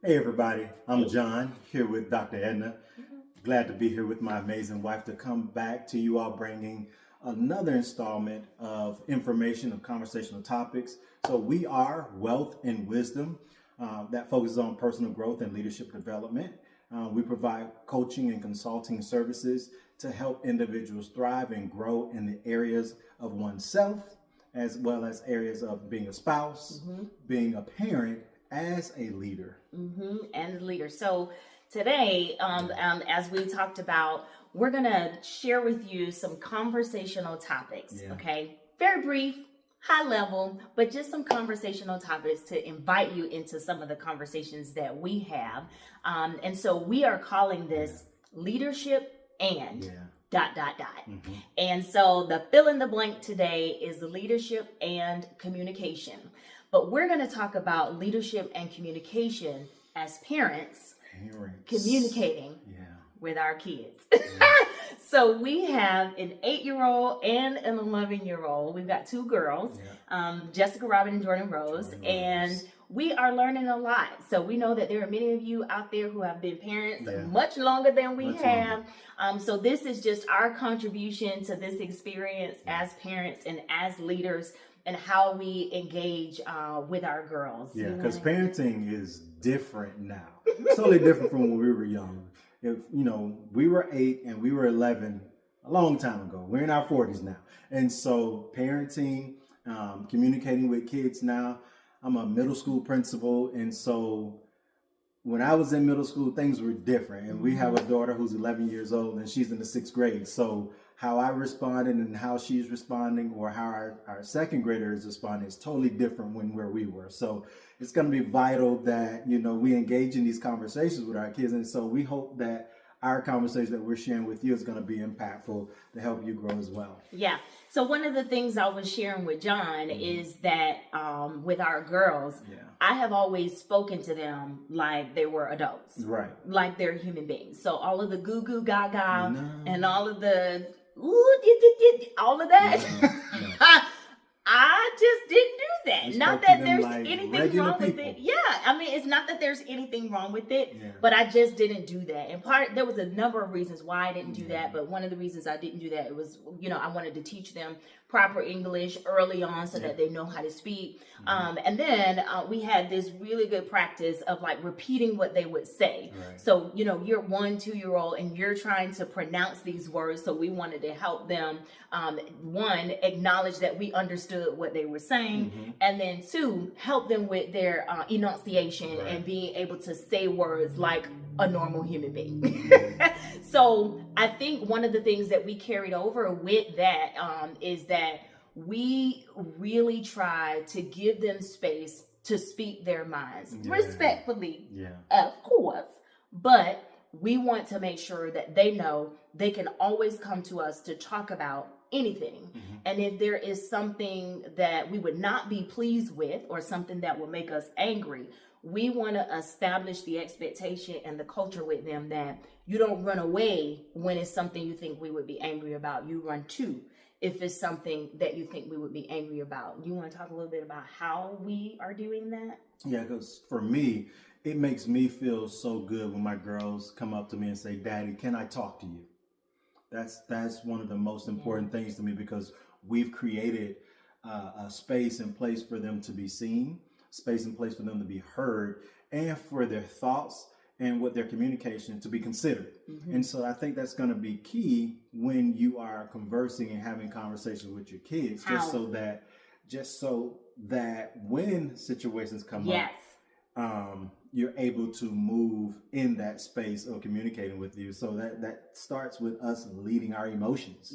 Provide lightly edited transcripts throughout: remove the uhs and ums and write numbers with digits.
Hey everybody, I'm John here with Dr. Edna. Glad to be here with my amazing wife to come back to you all bringing another installment of information of conversational topics. So we are Wealth and Wisdom that focuses on personal growth and leadership development. We provide coaching and consulting services to help individuals thrive and grow in the areas of oneself, as well as areas of being a spouse, being a parent, as a leader. And the leader. So today, as we talked about, we're gonna share with you some conversational topics. Yeah. Okay, very brief, high level, but just some conversational topics to invite you into some of the conversations that we have. And so we are calling this leadership and. Yeah. Dot dot dot. And so the fill in the blank today is leadership and communication. But we're going to talk about leadership and communication as parents. Communicating with our kids. So we have an 8-year-old and an 11-year-old. We've got two girls, Jessica Robin and Jordan Rose, and we are learning a lot. So we know that there are many of you out there who have been parents much longer than we have. So this is just our contribution to this experience as parents and as leaders, and how we engage with our girls. Yeah, because parenting is different now. It's totally different from when we were young. We were 8 and we were 11 a long time ago. We're in our 40s now. And so parenting, communicating with kids now, I'm a middle school principal. And so when I was in middle school, things were different. And we have a daughter who's 11 years old and she's in the 6th grade. So how I responded and how she's responding, or how our second grader is responding, is totally different where we were. So it's going to be vital that, we engage in these conversations with our kids. And so we hope that our conversation that we're sharing with you is going to be impactful to help you grow as well. Yeah. So one of the things I was sharing with John is that with our girls, I have always spoken to them like they were adults. Right. Like they're human beings. So all of the goo goo gaga and all of the all of that. I just didn't do that. Not that there's anything wrong with it. Yeah, I mean, it's not that there's anything wrong with it, but I just didn't do that. And there was a number of reasons why I didn't do that, but one of the reasons I didn't do that, it was, I wanted to teach them proper English early on so that they know how to speak. And then we had this really good practice of like repeating what they would say. Right. So, you're 1-2-year-old and you're trying to pronounce these words. So we wanted to help them, one, acknowledge that we understood what they were saying, and then 2, help them with their enunciation and being able to say words like a normal human being. So I think one of the things that we carried over with that is that we really try to give them space to speak their minds respectfully, of course, but we want to make sure that they know they can always come to us to talk about anything. And if there is something that we would not be pleased with, or something that will make us angry, we want to establish the expectation and the culture with them that you don't run away when it's something you think we would be angry about. You run to if it's something that you think we would be angry about. You want to talk a little bit about how we are doing that? Yeah, because for me, it makes me feel so good when my girls come up to me and say, "Daddy, can I talk to you?" That's one of the most important things to me, because we've created a space and place for them to be seen, space and place for them to be heard, and for their thoughts and what their communication to be considered. And so I think that's going to be key when you are conversing and having conversations with your kids, just so that when situations come up, you're able to move in that space of communicating with you. So that starts with us leading our emotions,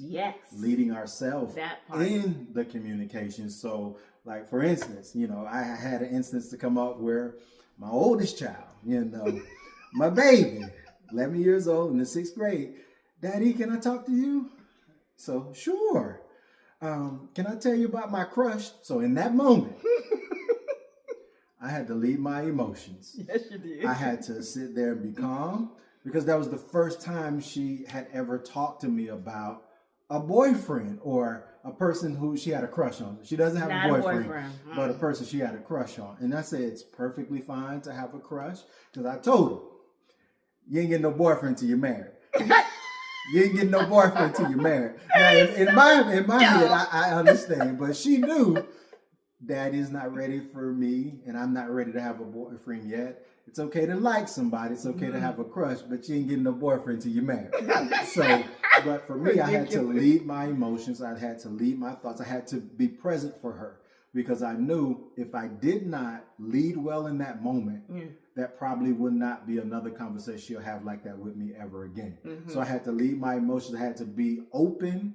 leading ourselves in the communication. So like, for instance, I had an instance to come up where my oldest child, my baby, 11 years old in the 6th grade, "Daddy, can I talk to you?" So, sure. "Can I tell you about my crush?" So in that moment, I had to lead my emotions. Yes, you did. I had to sit there and be calm, because that was the first time she had ever talked to me about a boyfriend or a person who she had a crush on. She doesn't have Not a boyfriend, Mm. but a person she had a crush on. And I say it's perfectly fine to have a crush because I told her, you ain't getting no boyfriend till you're married. You ain't getting no boyfriend till you're married. Now, in my head, I understand, but she knew Daddy's not ready for me, and I'm not ready to have a boyfriend yet. It's okay to like somebody. It's okay to have a crush, but you ain't getting no boyfriend till you're married. So, but for me, I had to lead my emotions. I had to lead my thoughts. I had to be present for her because I knew if I did not lead well in that moment, that probably would not be another conversation she'll have like that with me ever again. So I had to lead my emotions. I had to be open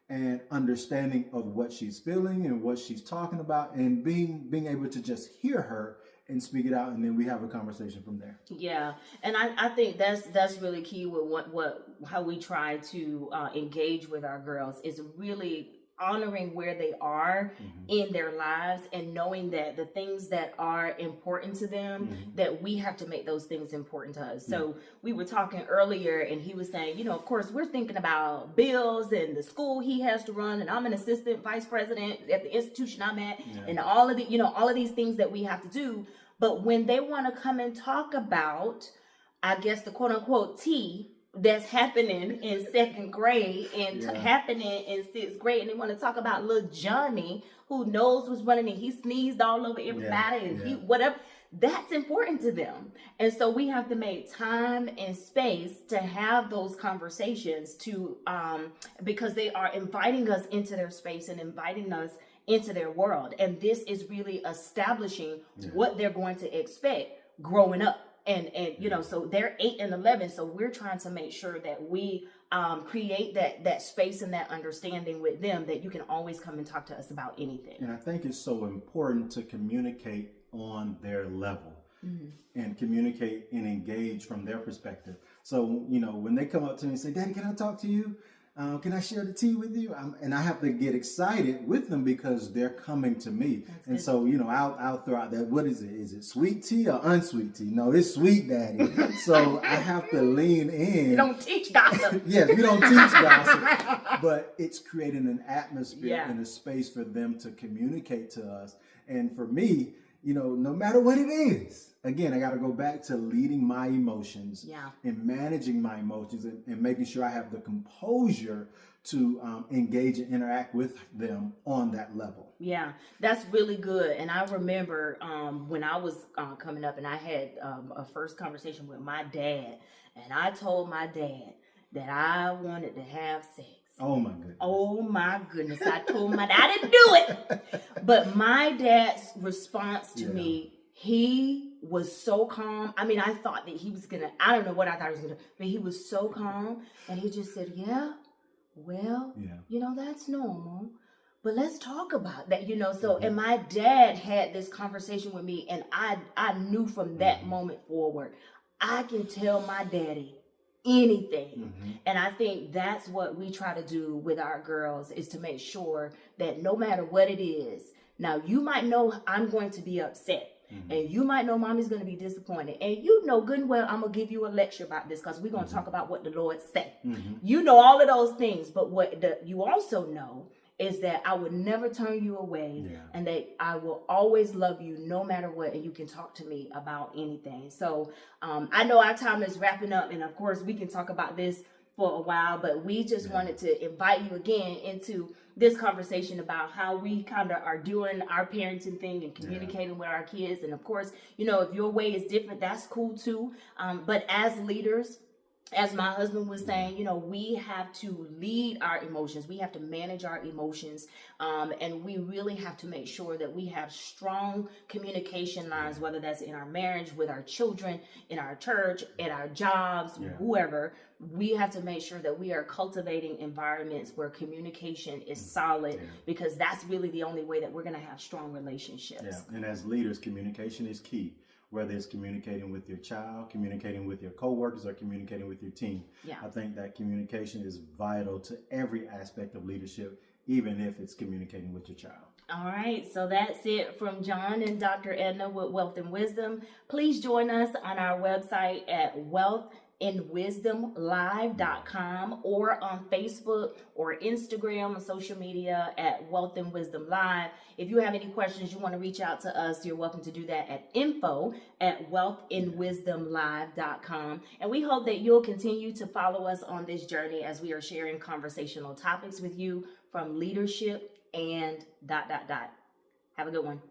and understanding of what she's feeling and what she's talking about, and being able to just hear her and speak it out, and then we have a conversation from there. Yeah, and I think that's really key with how we try to engage with our girls is really honoring where they are in their lives and knowing that the things that are important to them, that we have to make those things important to us. So we were talking earlier and he was saying, of course we're thinking about bills and the school he has to run, and I'm an assistant vice president at the institution I'm at, and all of the, all of these things that we have to do. But when they want to come and talk about, I guess, the quote unquote tea that's happening in second grade and happening in sixth grade, and they want to talk about little Johnny who knows what's running and he sneezed all over everybody and he whatever, that's important to them. And so we have to make time and space to have those conversations to because they are inviting us into their space and inviting us into their world, and this is really establishing what they're going to expect growing up. And so they're 8 and 11. So we're trying to make sure that we create that space and that understanding with them that you can always come and talk to us about anything. And I think it's so important to communicate on their level and communicate and engage from their perspective. So, when they come up to me and say, Daddy, can I talk to you? Can I share the tea with you? And I have to get excited with them because they're coming to me. That's and good. So, I'll throw out that, what is it? Is it sweet tea or unsweet tea? No, it's sweet, Daddy. So I have to lean in. You don't teach gossip. Yes, we don't teach gossip. But it's creating an atmosphere and a space for them to communicate to us. And for me, no matter what it is, again, I got to go back to leading my emotions and managing my emotions and making sure I have the composure to engage and interact with them on that level. Yeah, that's really good. And I remember when I was coming up and I had a first conversation with my dad, and I told my dad that I wanted to have sex. Oh my goodness. Oh my goodness. I told my dad I didn't do it. But my dad's response to me, he was so calm. I mean, I thought that he was I don't know what I thought he was gonna, but he was so calm. And he just said, that's normal. But let's talk about that, So, and my dad had this conversation with me, and I knew from that moment forward, I can tell my daddy anything. And I think that's what we try to do with our girls, is to make sure that no matter what it is, now you might know I'm going to be upset, and you might know mommy's going to be disappointed, and good and well I'm going to give you a lecture about this because we're going to talk about what the Lord said. All of those things, but what you also know is that I would never turn you away, and that I will always love you no matter what, and you can talk to me about anything. So I know our time is wrapping up, and of course we can talk about this for a while, but we just wanted to invite you again into this conversation about how we kind of are doing our parenting thing and communicating with our kids. And of course, if your way is different, that's cool too. But as leaders, as my husband was saying, we have to lead our emotions. We have to manage our emotions. And we really have to make sure that we have strong communication lines, whether that's in our marriage, with our children, in our church, at our jobs, whoever. We have to make sure that we are cultivating environments where communication is solid, because that's really the only way that we're going to have strong relationships. Yeah. And as leaders, communication is key. Whether it's communicating with your child, communicating with your coworkers, or communicating with your team. I think that communication is vital to every aspect of leadership, even if it's communicating with your child. All right, so that's it from John and Dr. Edna with Wealth and Wisdom. Please join us on our website at wealthinwisdomlive.com or on Facebook or Instagram and social media at Wealth and Wisdom Live. If you have any questions, you want to reach out to us, you're welcome to do that at info@wealthandwisdomlive.com. And we hope that you'll continue to follow us on this journey as we are sharing conversational topics with you from leadership and ... Have a good one.